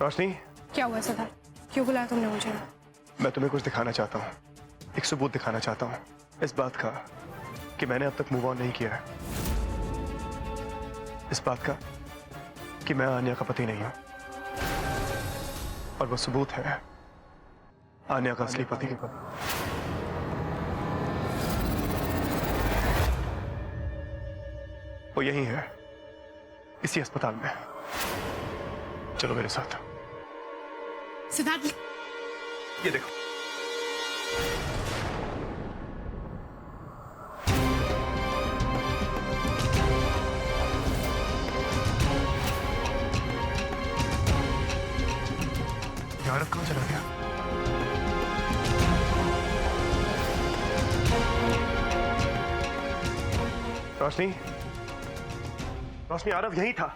रोशनी, क्या हुआ सदा? क्यों बुलाया तुमने मुझे? मैं तुम्हें कुछ दिखाना चाहता हूँ, एक सबूत दिखाना चाहता हूँ इस बात का कि मैंने अब तक मूव ऑन नहीं किया है, इस बात का कि मैं आन्या का पति नहीं हूं, और वो सबूत है आन्या का असली पति। वो यही है, इसी अस्पताल में। चलो मेरे साथ। सिद्धार्थ, ये देखो, यार कहां चला गया? रोशनी, रोशनी, आरव यही था,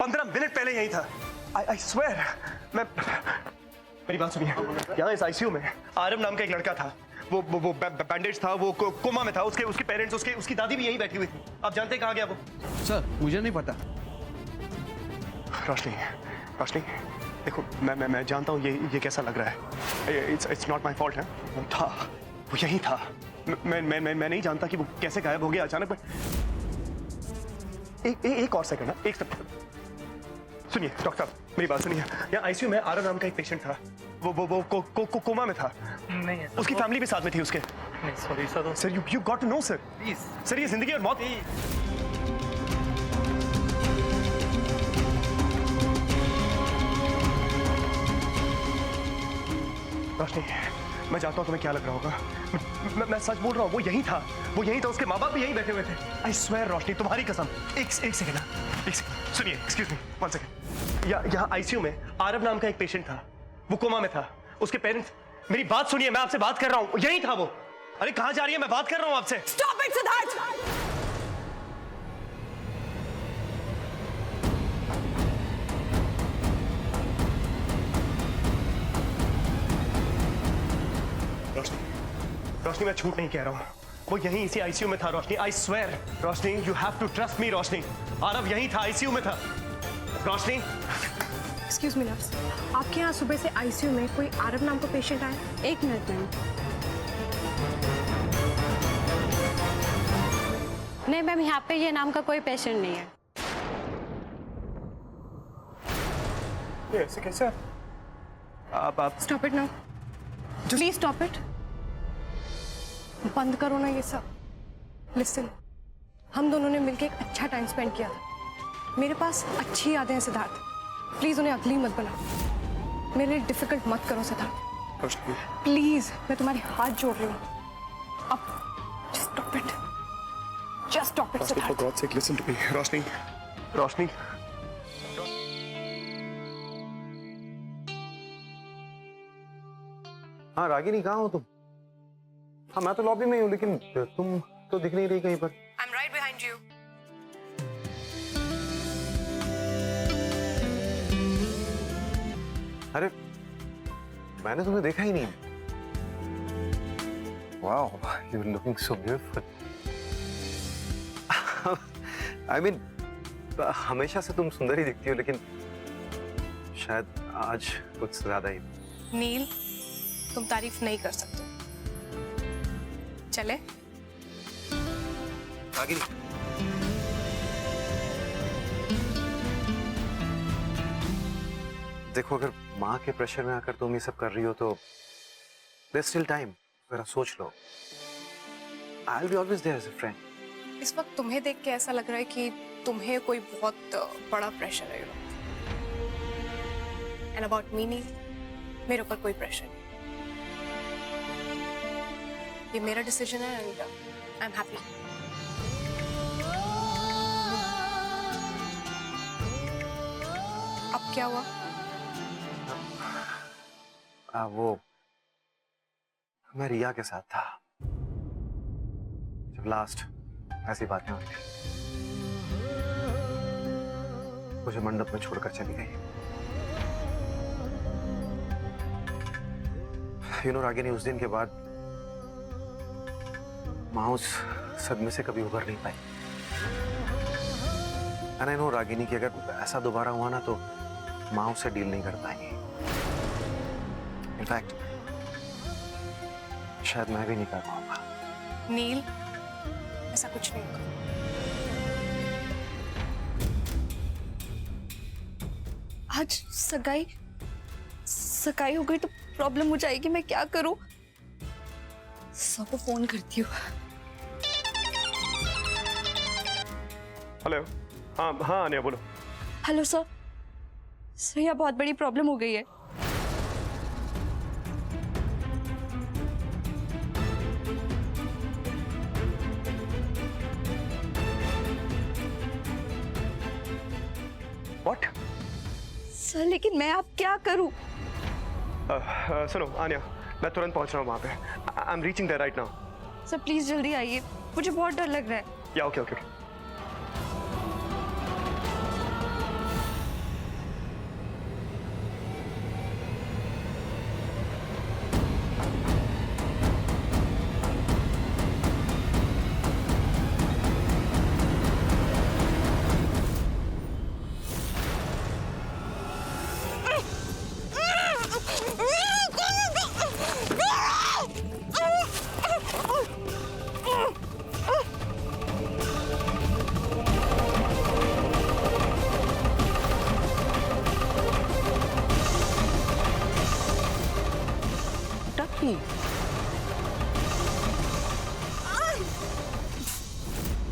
15 मिनट पहले यही था। I swear, मैं मेरी बात सुनिए, यहाँ इस आईसीयू में आरव नाम का एक लड़का था, वो बैंडेज था, वो कोमा में था, उसके पेरेंट्स, उसकी दादी भी यहीं बैठी हुई थी। आप जानते हैं कहाँ गया वो? सर मुझे नहीं पता। रोशनी, रोशनी, देखो मैं जानता हूँ ये कैसा लग रहा है। इट्स नॉट माय फॉल्ट है, वो था, वो यही था। मैं नहीं जानता कि वो कैसे गायब हो गया अचानक। एक और सेकंड, एक सेकंड सुनिए। डॉक्टर साहब मेरी बात सुनिए, यहाँ आईसीयू में आरव नाम का एक पेशेंट था, वो कोमा में था। नहीं है उसकी फैमिली भी साथ में थी उसके। नहीं sorry sir. Sir you got to know sir, please sir ये जिंदगी और मौत। रोशनी, मैं जानता हूँ तुम्हें क्या लग रहा होगा, मैं सच बोल रहा हूँ, वो यही था, उसके माँ बाप भी यहीं बैठे हुए थे। आई स्वेयर रोशनी, तुम्हारी कसम। एक सेकंड, सुनिए, एक्सक्यूज मी, 1 सेकंड। यहाँ आईसीयू में आरव नाम का एक पेशेंट था, वो कोमा में था, उसके पेरेंट्स, मेरी बात सुनिए, मैं आपसे बात कर रहा हूँ, यही था वो। अरे कहाँ जा रही है, मैं बात कर रहा हूँ आपसे। Stop it Siddharth! रोशनी, मैं झूठ नहीं कह रहा हूँ, वो यहीं इसी आईसीयू में था Roshni. I swear Roshni, you have to trust me Roshni, Aarav यहीं था, आईसीयू में था रोशनी। एक्सक्यूज मी नर्स, आपके यहाँ सुबह से आईसीयू में कोई आरव नाम का पेशेंट आया? 1 मिनट मैम। नहीं मैम, यहाँ पे ये नाम का कोई पेशेंट नहीं है। ये ऐसे कैसे? आप stop it now, please stop it. बंद करो ना ये सब। लिसन, हम दोनों ने मिलकर एक अच्छा टाइम स्पेंड किया था, मेरे पास अच्छी यादें हैं सिद्धार्थ, प्लीज उन्हें अगली मत बनाओ, मेरे लिए डिफिकल्ट मत करो सिद्धार्थ, रोशनी, प्लीज, मैं तुम्हारे हाथ जोड़ रही हूँ। अब just stop it, just stop it for Siddharth. God's sake listen to me, रोशनी, रोशनी। हाँ रागिनी, कहाँ हो तुम? हाँ मैं तो लॉबी में ही हूँ, लेकिन तुम तो दिख नहीं रही कहीं पर। I am right behind you. अरे मैंने तुम्हें देखा ही नहीं। Wow, you are looking so beautiful. I mean हमेशा से तुम सुंदर ही दिखती हो, लेकिन शायद आज कुछ ज्यादा ही। नील, तुम तारीफ नहीं कर सकते। चले? रागिनी, देखो अगर माँ के प्रेशर में आकर तुम ये सब कर रही हो तो there's still time, जरा सोच लो। I'll be always there as a friend. इस वक्त तुम्हें देख के ऐसा लग रहा है कि तुम्हें कोई बहुत बड़ा प्रेशर है। एंड अबाउट मी नील, मेरे ऊपर कोई प्रेशर नहीं, ये मेरा डिसीजन है एंड आई एम हैप्पी। अब क्या हुआ? वो मैं रिया के साथ था जब लास्ट ऐसी बातें हुई थी, मुझे मंडप में छोड़कर चली गई। यू नो रागिनी, उस दिन के बाद माँ उस सदमे से कभी उभर नहीं पाई। एंड आई नो रागिनी कि अगर ऐसा दोबारा हुआ ना तो माँ उसे डील नहीं कर पाएंगी। इनफैक्ट शायद मैं भी नहीं कर पाऊंगा। नील, ऐसा कुछ नहीं होगा। आज सगाई सगाई हो गई तो प्रॉब्लम हो जाएगी। मैं क्या करूं? सबको फोन करती हूँ। हेलो। हाँ हाँ आनिया बोलो। Hello sir. सर यहाँ बहुत बड़ी प्रॉब्लम हो गई है। व्हाट? सर लेकिन मैं अब क्या करूं? सुनो आनिया, मैं तुरंत पहुंच रहा हूँ वहाँ पे। I am reaching there right now. Sir please जल्दी आइए, मुझे बहुत डर लग रहा है। या ओके ओके।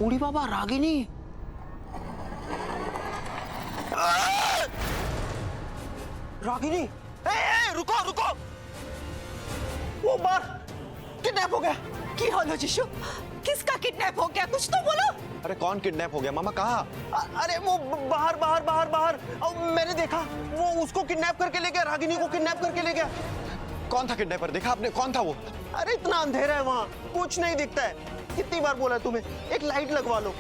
उड़ी बाबा रागिनी। रागिनी, रुको रुको। वो बार किडनैप हो गया। की होलो जिशु, किसका किडनैप हो गया? कुछ तो बोलो। अरे कौन किडनैप हो गया मामा? कहा? अरे वो बाहर बाहर बाहर बाहर मैंने देखा, वो उसको किडनैप करके ले गया, रागिनी को किडनैप करके ले गया। कौन था किडनैपर? देखा आपने? कौन था वो? अरे इतना अंधेरा है वहाँ, कुछ नहीं दिखता है। कितनी बार बोला है तुम्हें, एक लाइट लगवा लो।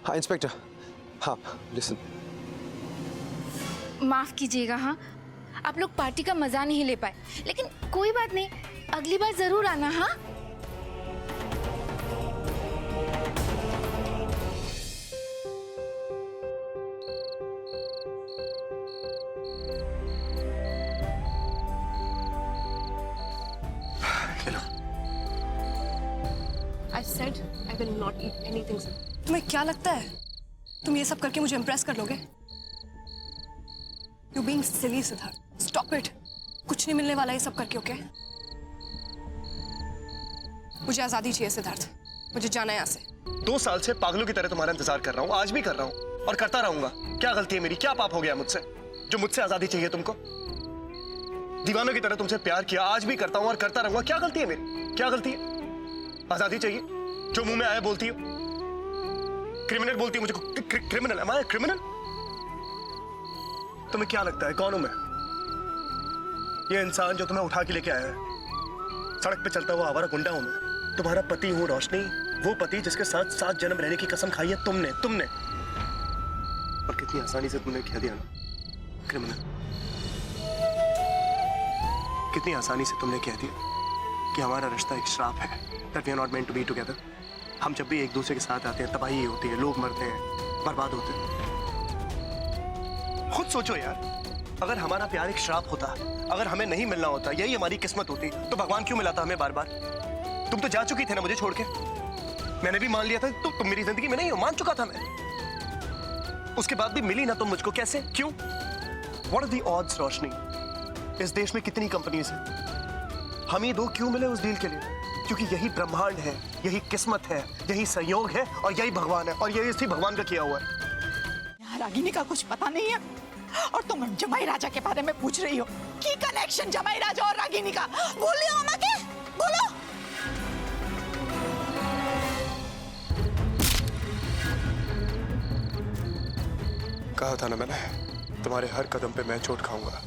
हाँ इंस्पेक्टर। हाँ लिसन। माफ कीजिएगा, हाँ आप लोग पार्टी का मजा नहीं ले पाए, लेकिन कोई बात नहीं, अगली बार जरूर आना। हाँ I said I will not eat anything, sir. तुम्हें क्या लगता है तुम ये सब करके मुझे इम्प्रेस कर लोगे? You're being silly, Siddharth. Stop it. कुछ नहीं मिलने वाला ये सब करके, ओके? मुझे आजादी चाहिए सिद्धार्थ. मुझे जाना है यहाँ से. 2 साल से पागलों की तरह तुम्हारा इंतजार कर रहा हूँ, आज भी कर रहा हूँ और करता रहूंगा। क्या गलती है मेरी? क्या पाप हो गया मुझसे जो मुझसे आजादी चाहिए तुमको? दीवानों की तरह तुमसे प्यार किया, आज भी करता हूँ और करता रहूंगा। क्या गलती है मेरी? क्या गलती है? आजादी चाहिए जो मुंह में आया बोलती हो। क्रिमिनल बोलती है मुझे। क्रिमिनल? एम आई क्रिमिनल? तुम्हें क्या लगता है कौन हूं मैं? ये इंसान जो तुम्हें उठा के लेके आया है, सड़क पे चलता हुआ आवारा गुंडा हूं मैं। तुम्हारा पति हूं रोशनी, वो पति जिसके साथ 7 जन्म रहने की कसम खाई है तुमने। और कितनी आसानी से तुमने कह दिया ना क्रिमिनल। कितनी आसानी से तुमने कह दिया कि हमारा रिश्ता एक श्राप है, that we are not meant to be together। हम जब भी एक दूसरे के साथ आते हैं तबाही होती है, लोग मरते हैं, बर्बाद होते हैं। खुद सोचो यार, अगर हमारा प्यार एक श्राप होता, अगर हमें नहीं मिलना होता, यही हमारी किस्मत होती, तो भगवान क्यों मिलाता हमें बार बार? तुम तो जा चुकी थे ना मुझे छोड़ के। मैंने भी मान लिया था तो तुम मेरी जिंदगी में नहीं हो, मान चुका था मैं। उसके बाद भी मिली ना तुम मुझको, कैसे? क्यों? What are the odds रोशनी? इस देश में कितनी कंपनीज हैं, हम ही 2 क्यों मिले उस डील के लिए? क्योंकि यही ब्रह्मांड है, यही किस्मत है, यही संयोग है और यही भगवान है, और यही इसी भगवान का किया हुआ है। यहाँ रागिनी का कुछ पता नहीं है और तुम जमाई राजा के बारे में पूछ रही हो। की कनेक्शन जमाई राजा और रागिनी का? बोलिए मामा के, बोलो। कहा था ना मैंने, तुम्हारे हर कदम पे मैं चोट खाऊंगा।